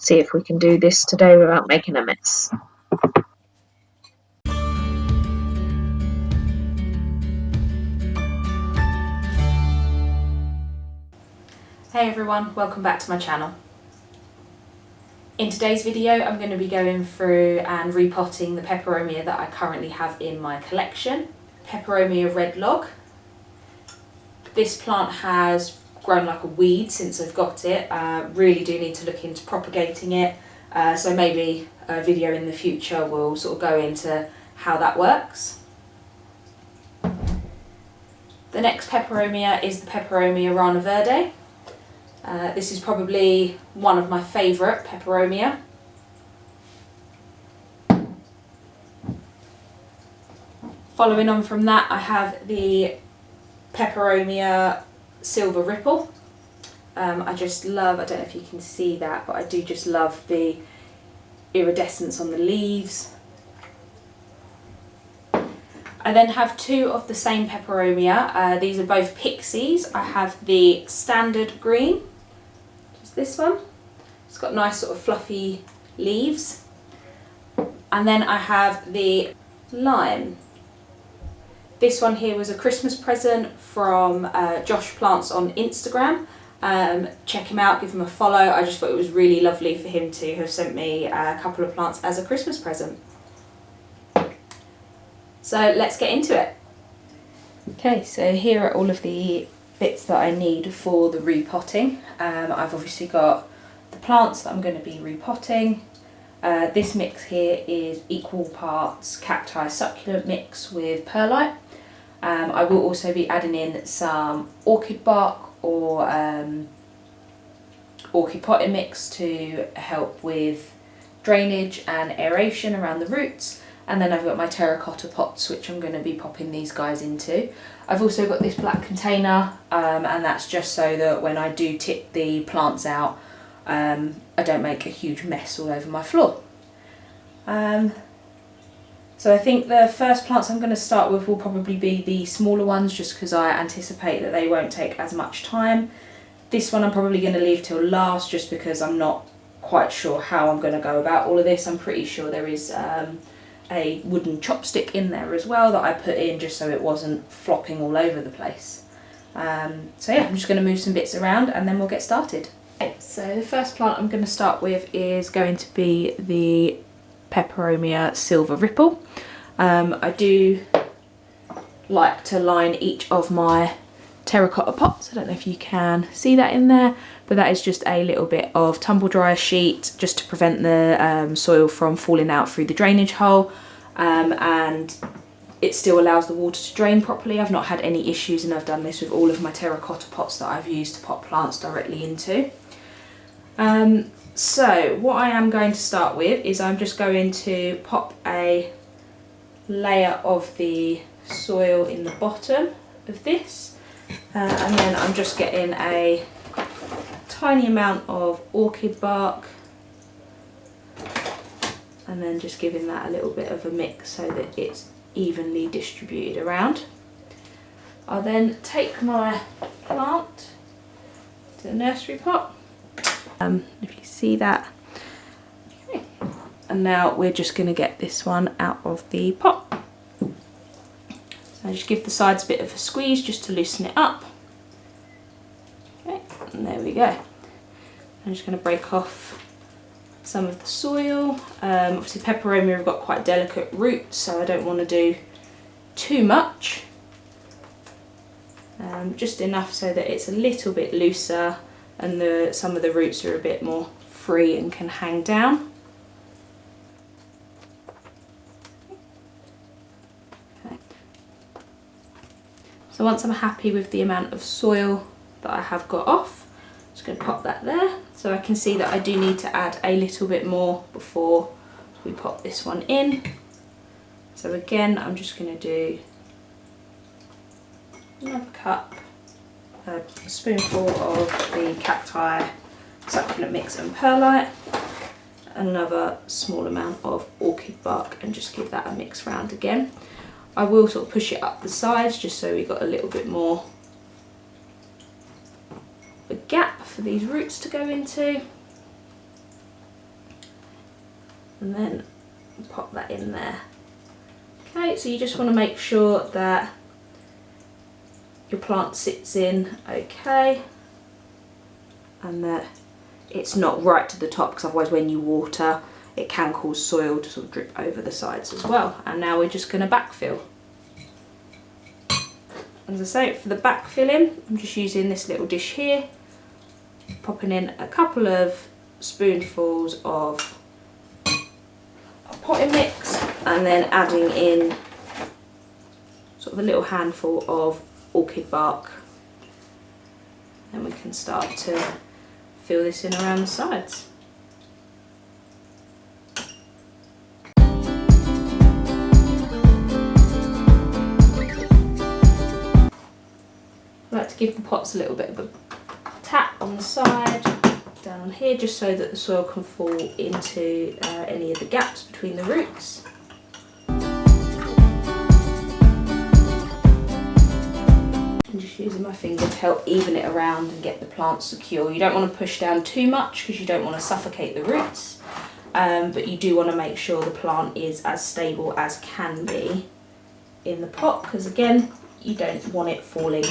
see if we can do this today without making a mess. Hey everyone, welcome back to my channel. In today's video I'm going to be going through and repotting the peperomia that I currently have in my collection. Peperomia red log. This plant has grown like a weed since I've got it. Really do need to look into propagating it, so maybe a video in the future will sort of go into how that works. The next peperomia is the Peperomia Rana Verde. This is probably one of my favourite peperomia. Following on from that, I have the Peperomia Silver Ripple. I just love, I don't know if you can see that, but I do just love the iridescence on the leaves. I then have two of the same peperomia. These are both pixies. I have the standard green, just this one. It's got nice sort of fluffy leaves. And then I have the lime. This one here was a Christmas present from Josh Plants on Instagram. Check him out, give him a follow. I just thought it was really lovely for him to have sent me a couple of plants as a Christmas present. So let's get into it. Okay, so here are all of the bits that I need for the repotting. I've obviously got the plants that I'm going to be repotting. This mix here is equal parts cacti succulent mix with perlite. I will also be adding in some orchid bark or orchid potting mix to help with drainage and aeration around the roots. And then I've got my terracotta pots, which I'm going to be popping these guys into. I've also got this black container, and that's just so that when I do tip the plants out, I don't make a huge mess all over my floor. So I think the first plants I'm going to start with will probably be the smaller ones, just because I anticipate that they won't take as much time. This one I'm probably going to leave till last, just because I'm not quite sure how I'm going to go about all of this. I'm pretty sure there is a wooden chopstick in there as well that I put in just so it wasn't flopping all over the place. So yeah, I'm just going to move some bits around and then we'll get started. Okay, so the first plant I'm going to start with is going to be the Peperomia Silver Ripple. I do like to line each of my terracotta pots. I don't know if you can see that in there, but that is just a little bit of tumble dryer sheet just to prevent the soil from falling out through the drainage hole, and it still allows the water to drain properly. I've not had any issues, and I've done this with all of my terracotta pots that I've used to pot plants directly into. So what I am going to start with is I'm just going to pop a layer of the soil in the bottom of this. And then I'm just getting a tiny amount of orchid bark and then just giving that a little bit of a mix so that it's evenly distributed around. I'll then take my plant to the nursery pot, if you see that. Okay. And now we're just going to get this one out of the pot. So just give the sides a bit of a squeeze just to loosen it up. Okay, and there we go. I'm just going to break off some of the soil. Obviously peperomia have got quite delicate roots, so I don't want to do too much. Just enough so that it's a little bit looser and some of the roots are a bit more free and can hang down. So once I'm happy with the amount of soil that I have got off, I'm just going to pop that there. So I can see that I do need to add a little bit more before we pop this one in. So again, I'm just going to do another cup, a spoonful of the cacti succulent mix and perlite, another small amount of orchid bark, and just give that a mix round again. I will sort of push it up the sides just so we got a little bit more of a gap for these roots to go into. and then pop that in there. Okay, so you just want to make sure that your plant sits in okay and that it's not right to the top, because otherwise when you water it can cause soil to sort of drip over the sides as well. And now we're just going to backfill. As I say, for the backfilling, I'm just using this little dish here, popping in a couple of spoonfuls of potting mix and then adding in sort of a little handful of orchid bark. Then we can start to fill this in around the sides. I like to give the pots a little bit of a tap on the side, down here, just so that the soil can fall into any of the gaps between the roots. I'm just using my finger to help even it around and get the plant secure. You don't want to push down too much because you don't want to suffocate the roots, but you do want to make sure the plant is as stable as can be in the pot, because again, you don't want it falling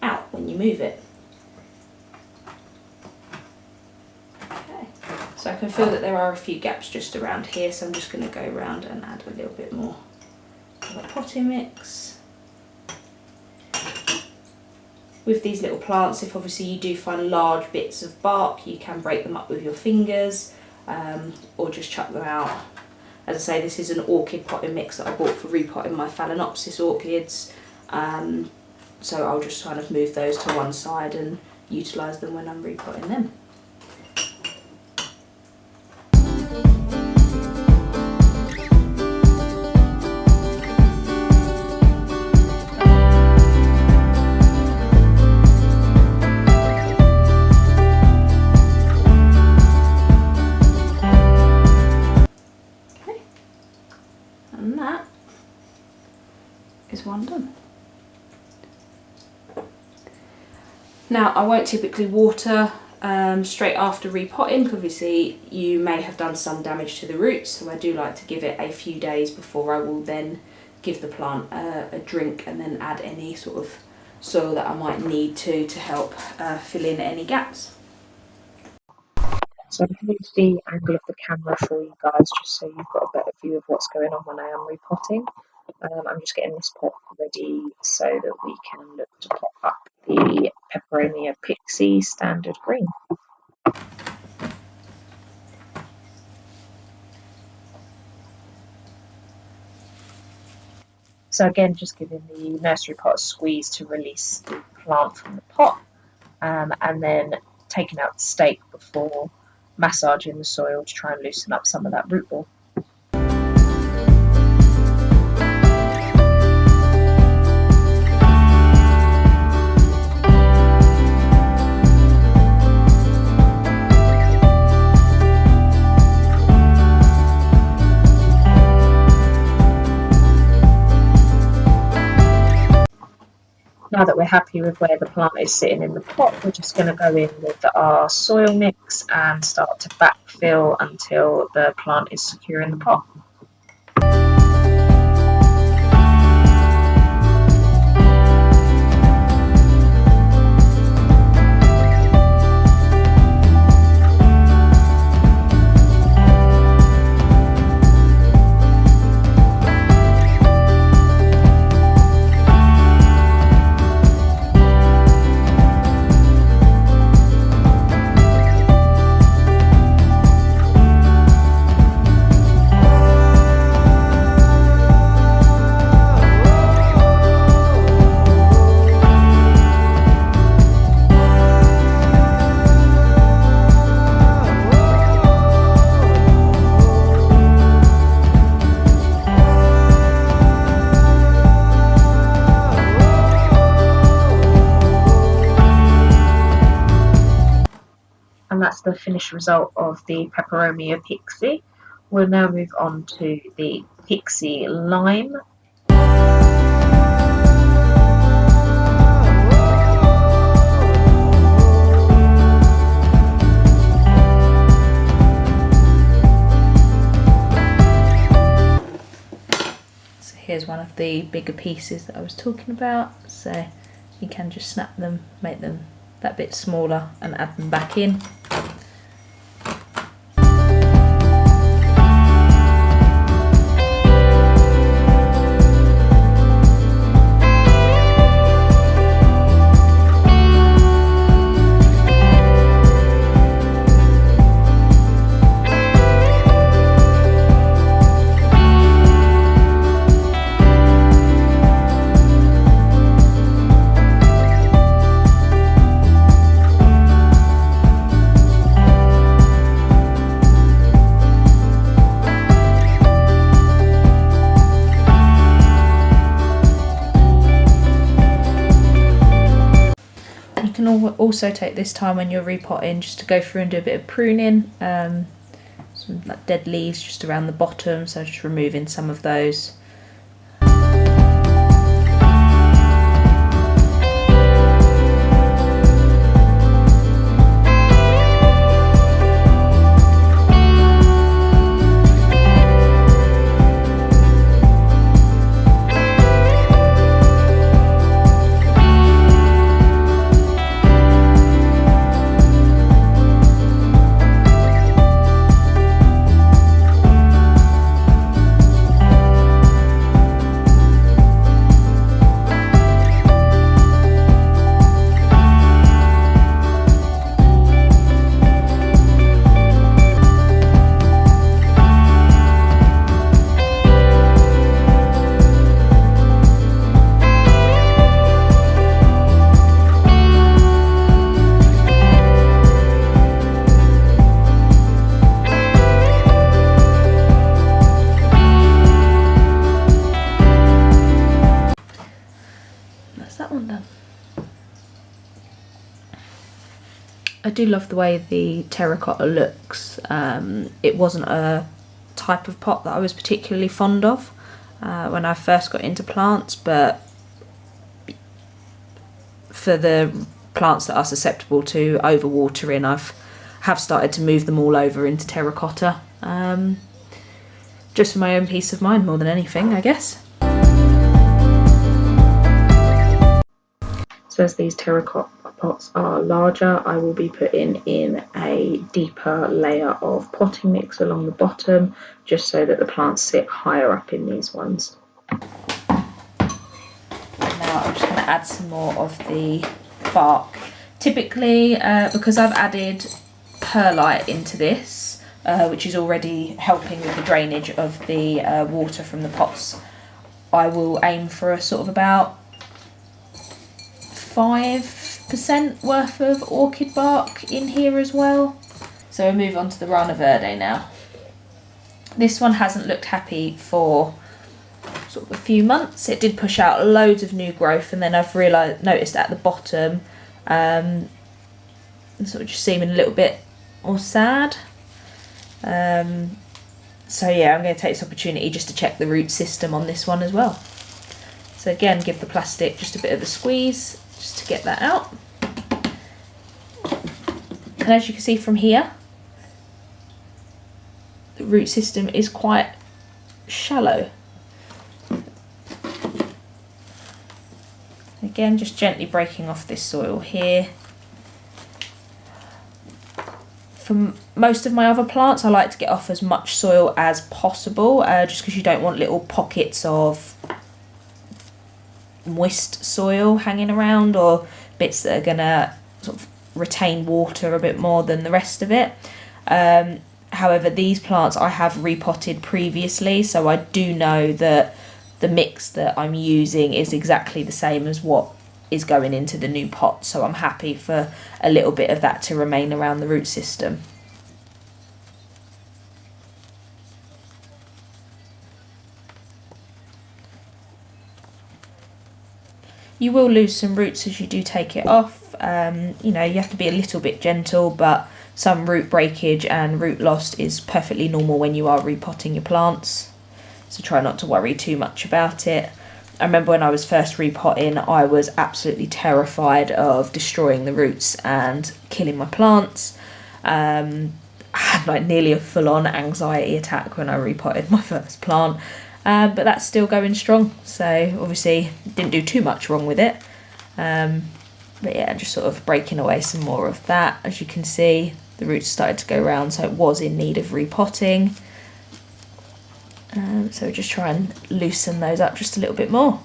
out when you move it. Okay, so I can feel that there are a few gaps just around here, so I'm just going to go around and add a little bit more of a potting mix. With these little plants, if obviously you do find large bits of bark, you can break them up with your fingers or just chuck them out. As I say, this is an orchid potting mix that I bought for repotting my Phalaenopsis orchids. So I'll just kind of move those to one side and utilise them when I'm repotting them. Okay, and that is one done. Now, I won't typically water straight after repotting, because obviously you may have done some damage to the roots, so I do like to give it a few days before I will then give the plant a drink and then add any sort of soil that I might need to help fill in any gaps. So I've moved the angle of the camera for you guys, just so you've got a better view of what's going on when I am repotting. I'm just getting this pot ready so that we can look to pot up the Peperomia Pixie standard green. So again, just giving the nursery pot a squeeze to release the plant from the pot, and then taking out the stake before massaging the soil to try and loosen up some of that root ball. Now that we're happy with where the plant is sitting in the pot, we're just going to go in with our soil mix and start to backfill until the plant is secure in the pot. And that's the finished result of the Peperomia Pixie. We'll now move on to the Pixie Lime. here's one of the bigger pieces that I was talking about, so you can just snap them, make them that bit smaller and add them back in. Also take this time when you're repotting just to go through and do a bit of pruning, some like dead leaves just around the bottom, so just removing some of those. I do love the way the terracotta looks. It wasn't a type of pot that I was particularly fond of when I first got into plants, but for the plants that are susceptible to overwatering, have started to move them all over into terracotta, just for my own peace of mind more than anything, I guess. So as these terracotta pots are larger, I will be putting in a deeper layer of potting mix along the bottom, just so that the plants sit higher up in these ones. Now I'm just going to add some more of the bark. Typically, because I've added perlite into this, which is already helping with the drainage of the water from the pots, I will aim for a sort of about 5% worth of orchid bark in here as well. So we'll move on to the Rana Verde now. This one hasn't looked happy for sort of a few months. It did push out loads of new growth, and then I've noticed at the bottom sort of just seeming a little bit more sad. So yeah, I'm going to take this opportunity just to check the root system on this one as well. So again, give the plastic just a bit of a squeeze just to get that out. And as you can see from here, the root system is quite shallow. Again, just gently breaking off this soil here. For most of my other plants, I like to get off as much soil as possible, just because you don't want little pockets of moist soil hanging around, or bits that are going to sort of retain water a bit more than the rest of it. However, these plants I have repotted previously, so I do know that the mix that I'm using is exactly the same as what is going into the new pot, so I'm happy for a little bit of that to remain around the root system. You will lose some roots as you do take it off. You know, you have to be a little bit gentle, but some root breakage and root loss is perfectly normal when you are repotting your plants. So try not to worry too much about it. I remember when I was first repotting, I was absolutely terrified of destroying the roots and killing my plants. I had like nearly a full-on anxiety attack when I repotted my first plant. but that's still going strong. So obviously didn't do too much wrong with it. But yeah, just sort of breaking away some more of that. As you can see, the roots started to go round, so it was in need of repotting. So just try and loosen those up just a little bit more.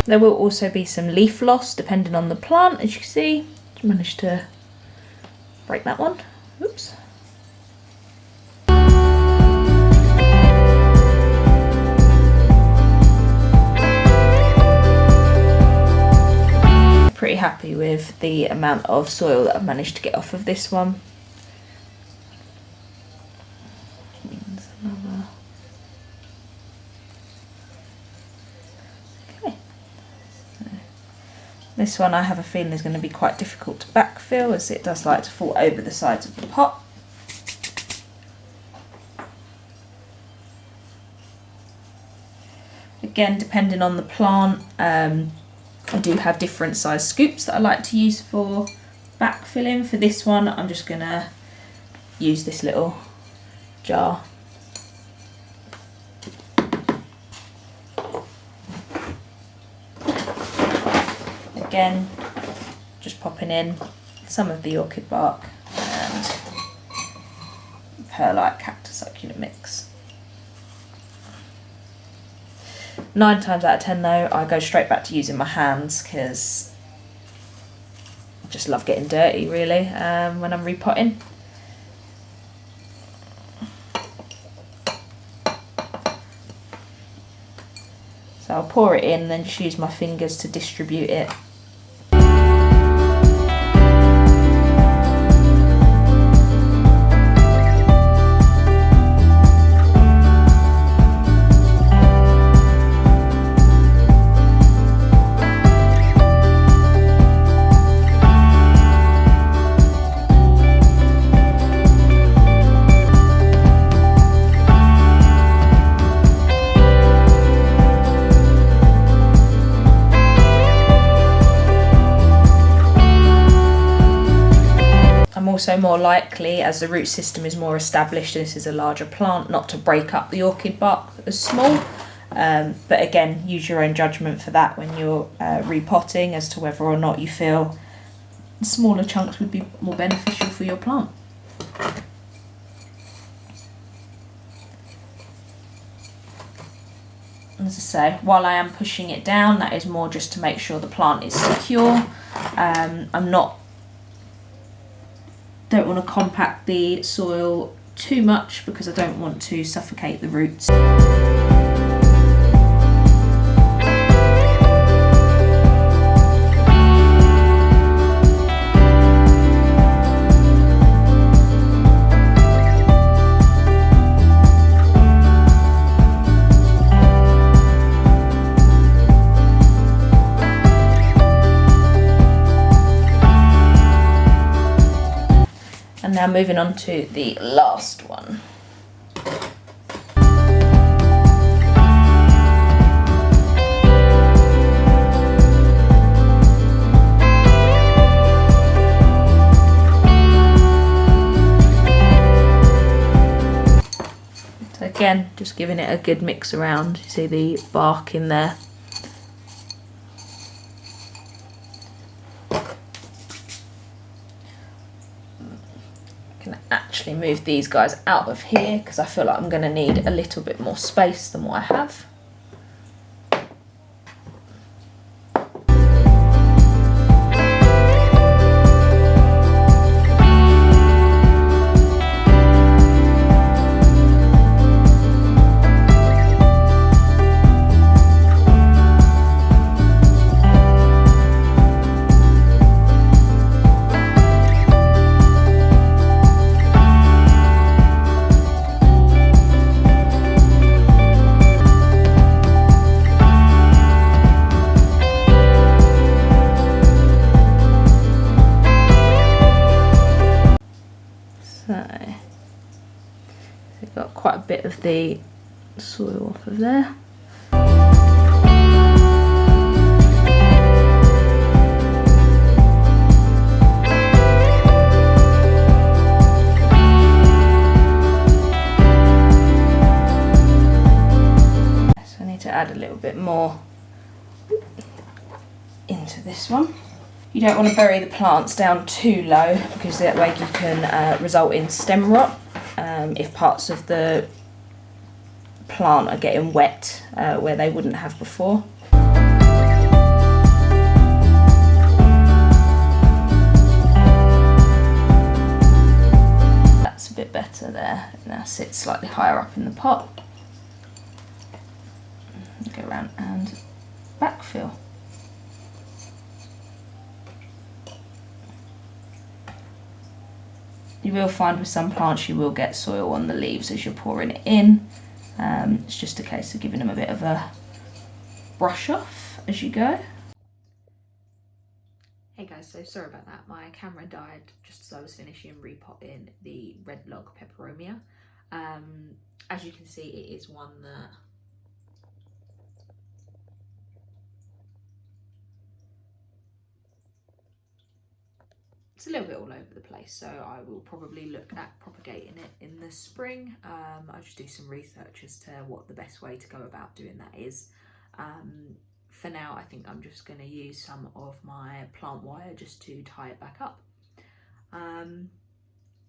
There will also be some leaf loss depending on the plant, as you can see. I managed to break that one. Oops. Pretty happy with the amount of soil that I've managed to get off of this one. This one I have a feeling is going to be quite difficult to backfill, as it does like to fall over the sides of the pot. Again, depending on the plant, I do have different size scoops that I like to use for backfilling. For this one, I'm just going to use this little jar. Again, just popping in some of the orchid bark and perlite cactus succulent mix. 9 times out of 10 though, I go straight back to using my hands because I just love getting dirty really when I'm repotting. So I'll pour it in and then just use my fingers to distribute it. Also more likely, as the root system is more established and this is a larger plant, not to break up the orchid bark as small. But again, use your own judgment for that when you're repotting as to whether or not you feel smaller chunks would be more beneficial for your plant. As I say, while I am pushing it down, that is more just to make sure the plant is secure. Don't want to compact the soil too much because I don't want to suffocate the roots. And now moving on to the last one. So again, just giving it a good mix around. You see the bark in there. Actually move these guys out of here because I feel like I'm going to need a little bit more space than what I have. the soil off of there. So I need to add a little bit more into this one. You don't want to bury the plants down too low because that way you can result in stem rot if parts of the plant are getting wet where they wouldn't have before. That's a bit better there. It now sits slightly higher up in the pot. Go around and backfill. You will find with some plants you will get soil on the leaves as you're pouring it in. It's just a case of giving them a bit of a brush off as you go. Hey guys, so sorry about that. My camera died just as I was finishing repotting the red log peperomia. As you can see, it is one that it's a little bit all over the place, so I will probably look at propagating it in the spring. I'll just do some research as to what the best way to go about doing that is. For now, I think I'm just going to use some of my plant wire just to tie it back up.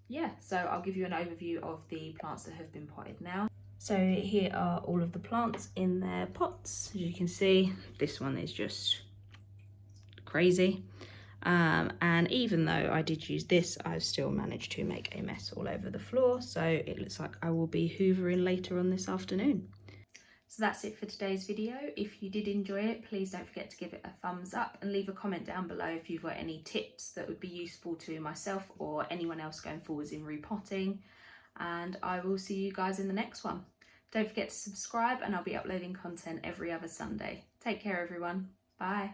Yeah, so I'll give you an overview of the plants that have been potted now. So here are all of the plants in their pots. As you can see, this one is just crazy. And even though I did use this, I've still managed to make a mess all over the floor. So it looks like I will be hoovering later on this afternoon. So that's it for today's video. If you did enjoy it, please don't forget to give it a thumbs up and leave a comment down below if you've got any tips that would be useful to myself or anyone else going forwards in repotting. And I will see you guys in the next one. Don't forget to subscribe and I'll be uploading content every other Sunday. Take care everyone. Bye.